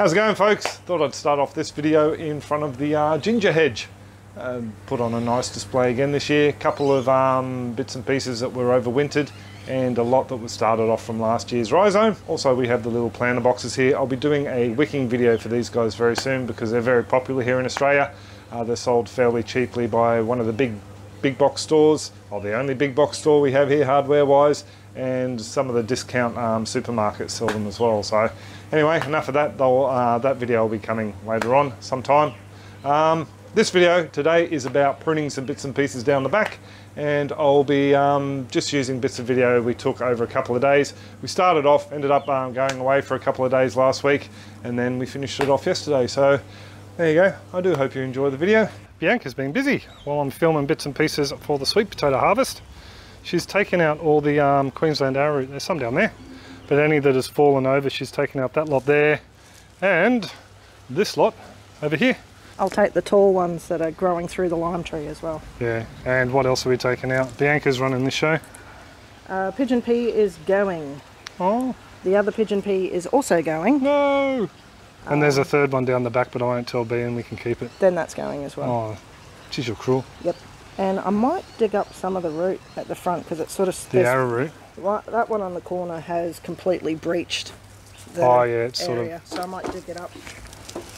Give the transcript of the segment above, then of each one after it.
How's it going, folks? Thought I'd start off this video in front of the ginger hedge. Put on a nice display again this year. A couple of bits and pieces that were overwintered and a lot that was started off from last year's rhizome. Also, we have the little planter boxes here. I'll be doing a wicking video for these guys very soon because they're very popular here in Australia. They're sold fairly cheaply by one of the big box stores, or the only big box store we have here hardware wise, and some of the discount supermarkets sell them as well. So anyway, enough of that. That video will be coming later on sometime. This video today is about pruning some bits and pieces down the back, and I'll be just using bits of video we took over a couple of days. We started off, ended up going away for a couple of days last week, and then we finished it off yesterday. So there you go. I do hope you enjoy the video. Bianca's been busy while I'm filming bits and pieces for the sweet potato harvest. She's taken out all the Queensland arrowroot. There's some down there, but any that has fallen over, she's taken out that lot there and this lot over here. I'll take the tall ones that are growing through the lime tree as well. Yeah, and what else are we taking out? Bianca's running this show. Pigeon pea is going. Oh. The other pigeon pea is also going. No! And there's a third one down the back, but I won't tell B and we can keep it. Then that's going as well. Oh, geez, you're cruel. Yep. And I might dig up some of the root at the front because it's sort of... The arrowroot? That one on the corner has completely breached the area, it's sort of... So I might dig it up.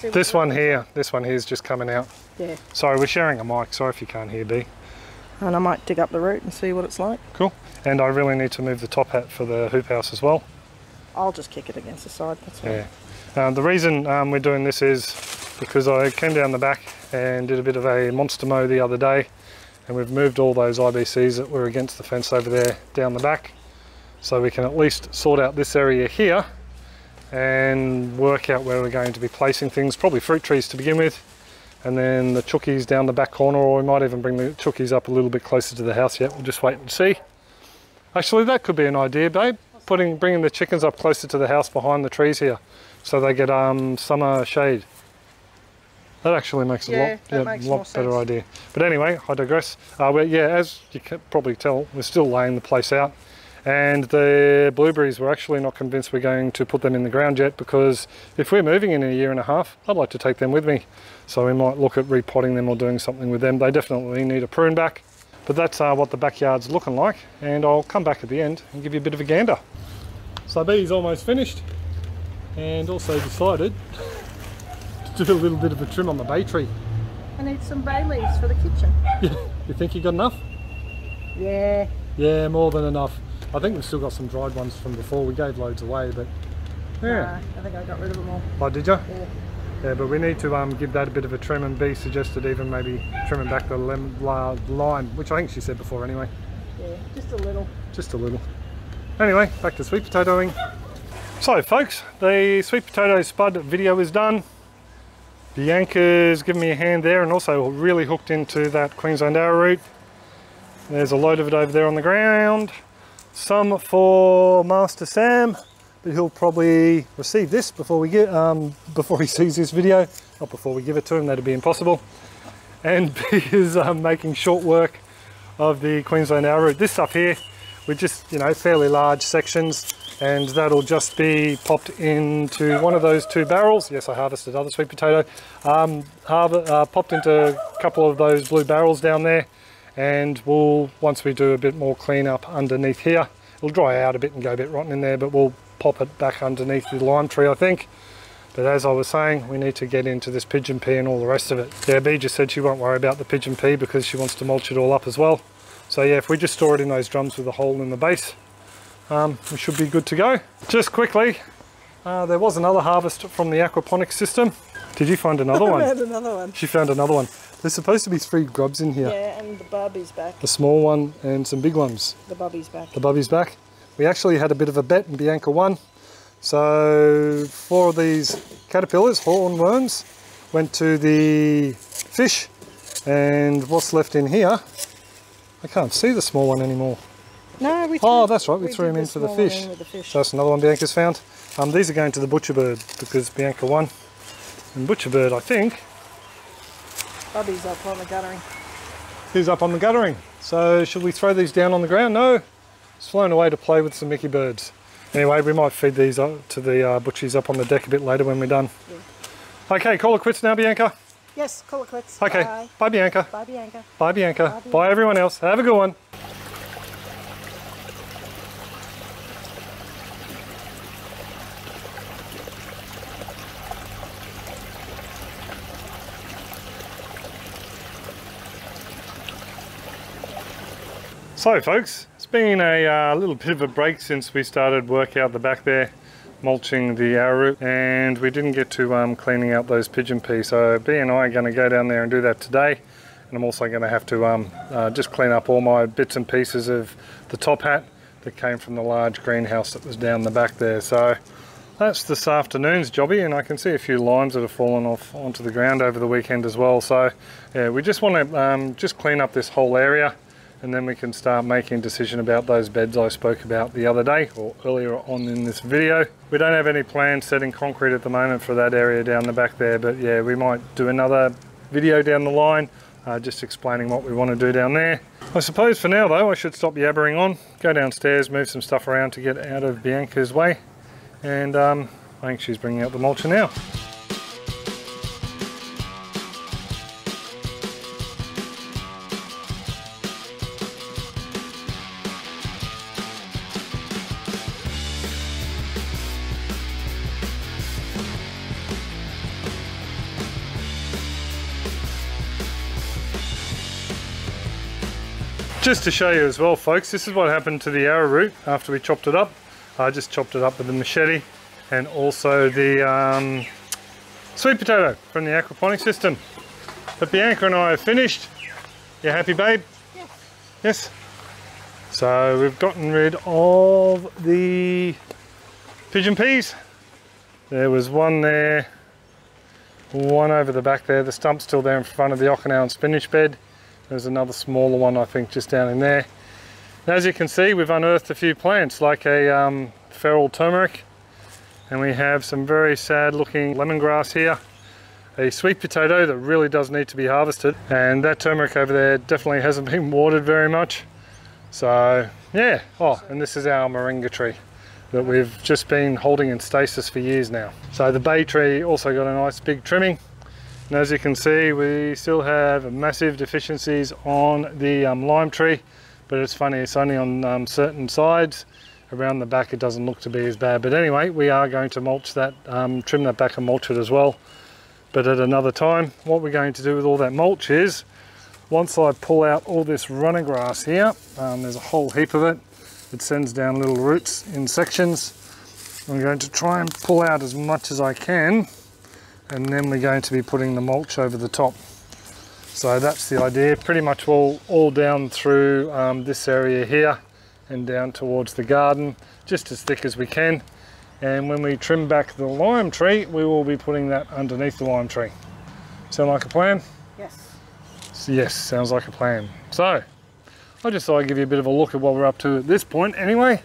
This one here is just coming out. Yeah. Sorry, we're sharing a mic. Sorry if you can't hear B. And I might dig up the root and see what it's like. Cool. And I really need to move the top hat for the hoop house as well. I'll just kick it against the side, that's fine. Yeah. The reason we're doing this is because I came down the back and did a bit of a monster mow the other day, and we've moved all those IBCs that were against the fence over there down the back, so we can at least sort out this area here and work out where we're going to be placing things, probably fruit trees to begin with, and then the chookies down the back corner, or we might even bring the chookies up a little bit closer to the house yet. We'll just wait and see. Actually, that could be an idea, babe. Bringing the chickens up closer to the house behind the trees here, so they get summer shade. That actually makes a lot better idea. But anyway, I digress. Yeah, as you can probably tell, we're still laying the place out. And the blueberries, we're actually not convinced we're going to put them in the ground yet, because if we're moving in a year and a half, I'd like to take them with me. So we might look at repotting them or doing something with them. They definitely need a prune back. But that's what the backyard's looking like. And I'll come back at the end and give you a bit of a gander. So B's almost finished, and also decided to do a little bit of a trim on the bay tree. I need some bay leaves for the kitchen. Yeah, you think you got enough? Yeah. Yeah, more than enough. I think we've still got some dried ones from before. We gave loads away, but yeah. No, I think I got rid of them all. Oh, did you? Yeah. Yeah, but we need to give that a bit of a trim, and B suggested even maybe trimming back the lime, which I think she said before anyway. Yeah, just a little. Just a little. Anyway, back to sweet potatoing. So folks, the sweet potato spud video is done. Bianca's given me a hand there, and also really hooked into that Queensland arrowroot. There's a load of it over there on the ground. Some for Master Sam, but he'll probably receive this before he sees this video. Not before we give it to him, that'd be impossible. And B is making short work of the Queensland arrowroot. This stuff here, we're just, fairly large sections, and that'll just be popped into one of those 2 barrels. Yes, I harvested other sweet potato. Popped into a couple of those blue barrels down there, and once we do a bit more cleanup underneath here, it'll dry out a bit and go a bit rotten in there, but we'll pop it back underneath the lime tree, I think. But as I was saying, we need to get into this pigeon pea and all the rest of it. Yeah, B just said she won't worry about the pigeon pea because she wants to mulch it all up as well. So yeah, if we just store it in those drums with a hole in the base, we should be good to go. Just quickly, there was another harvest from the aquaponics system. Did you find another one? I found another one. She found another one. There's supposed to be 3 grubs in here. Yeah, and the bubby's back. The small one and some big ones. The bubby's back. The bubby's back. We actually had a bit of a bet and Bianca won. So 4 of these caterpillars, hornworms, went to the fish, and what's left in here, I can't see the small one anymore. No, we that's right, we threw him into the fish. So that's another one Bianca's found. These are going to the butcher bird because Bianca won. And butcher bird, I think, Bubby's up on the guttering. He's up on the guttering. So should we throw these down on the ground? No. It's flown away to play with some Mickey birds. Anyway, we might feed these to the butchies up on the deck a bit later when we're done. Yeah. Okay, call it quits now, Bianca. Yes, call it quits. Okay, Bye. Bye Bianca. Bye, Bianca. Bye Bianca. Bye, Bianca. Bye everyone else. Have a good one. So folks, it's been a little bit of a break since we started work out the back there, mulching the arrowroot, and we didn't get to cleaning out those pigeon peas. So B and I are going to go down there and do that today, and I'm also going to have to just clean up all my bits and pieces of the top hat that came from the large greenhouse that was down the back there. So that's this afternoon's jobby, and I can see a few lines that have fallen off onto the ground over the weekend as well. So yeah, we just want to just clean up this whole area, and then we can start making a decision about those beds I spoke about the other day or earlier on in this video. We don't have any plans setting concrete at the moment for that area down the back there, but yeah, we might do another video down the line just explaining what we want to do down there. I suppose for now though I should stop yabbering on, go downstairs, move some stuff around to get out of Bianca's way, and I think she's bringing out the mulcher now. Just to show you as well folks, this is what happened to the arrowroot after we chopped it up. I just chopped it up with the machete, and also the sweet potato from the aquaponics system. But Bianca and I have finished. You happy, babe? Yes. Yes? So we've gotten rid of the pigeon peas. There was one there, one over the back there, the stump's still there in front of the Okinawan spinach bed. There's another smaller one I think just down in there. And as you can see, we've unearthed a few plants like a feral turmeric, and we have some very sad looking lemongrass here, a sweet potato that really does need to be harvested, and that turmeric over there definitely hasn't been watered very much. So yeah, oh, and this is our moringa tree that we've just been holding in stasis for years now. So the bay tree also got a nice big trimming. And as you can see, we still have massive deficiencies on the lime tree, but it's funny, it's only on certain sides. Around the back it doesn't look to be as bad, but anyway, we are going to mulch that, trim that back and mulch it as well, but at another time. What we're going to do with all that mulch is, once I pull out all this runner grass here, there's a whole heap of it, it sends down little roots in sections. I'm going to try and pull out as much as I can, and then we're going to be putting the mulch over the top. So that's the idea, pretty much all down through this area here and down towards the garden, just as thick as we can. And when we trim back the lime tree, we will be putting that underneath the lime tree. Sound like a plan? Yes. Yes, sounds like a plan. So I just thought I'd give you a bit of a look at what we're up to at this point anyway.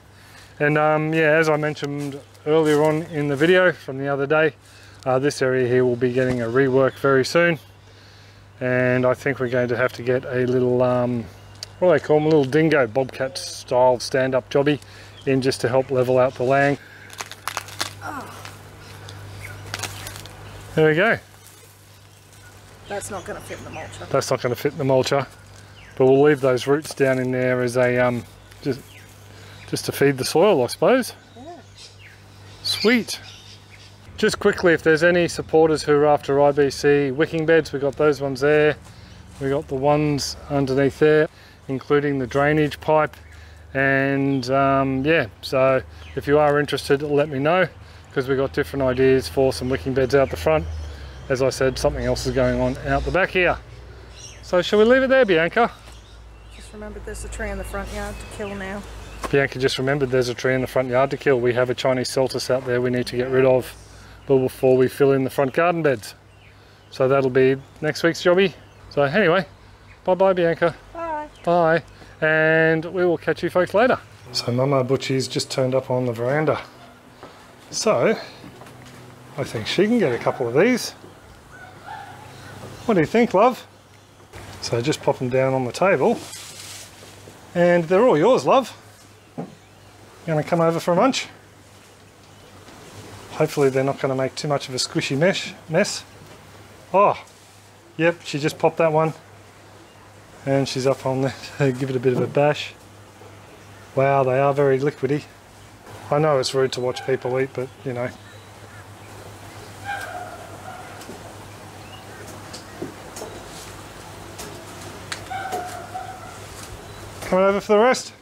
And yeah, as I mentioned earlier on in the video from the other day, this area here will be getting a rework very soon, and I think we're going to have to get a little what do they call them, a little dingo bobcat style stand-up jobby in just to help level out the land. There we go. That's not going to fit in the mulcher. That's not going to fit in the mulcher, but we'll leave those roots down in there as a just to feed the soil, I suppose. Yeah. Sweet. Just quickly, if there's any supporters who are after IBC wicking beds, we've got those ones there. We've got the ones underneath there, including the drainage pipe. And yeah, so if you are interested, let me know, because we've got different ideas for some wicking beds out the front. As I said, something else is going on out the back here. So shall we leave it there, Bianca? Just remembered there's a tree in the front yard to kill now. Bianca just remembered there's a tree in the front yard to kill. We have a Chinese celtis out there we need to get rid of, but before we fill in the front garden beds. So that'll be next week's jobby. So anyway, bye-bye Bianca. Bye. Bye. And we will catch you folks later. So Mama Butchie's just turned up on the veranda. So I think she can get a couple of these. What do you think, love? So just pop them down on the table. And they're all yours, love. You gonna come over for a munch? Hopefully they're not going to make too much of a squishy mess. Oh, yep, she just popped that one. And she's up on there. Give it a bit of a bash. Wow, they are very liquidy. I know it's rude to watch people eat, but you know. Coming over for the rest?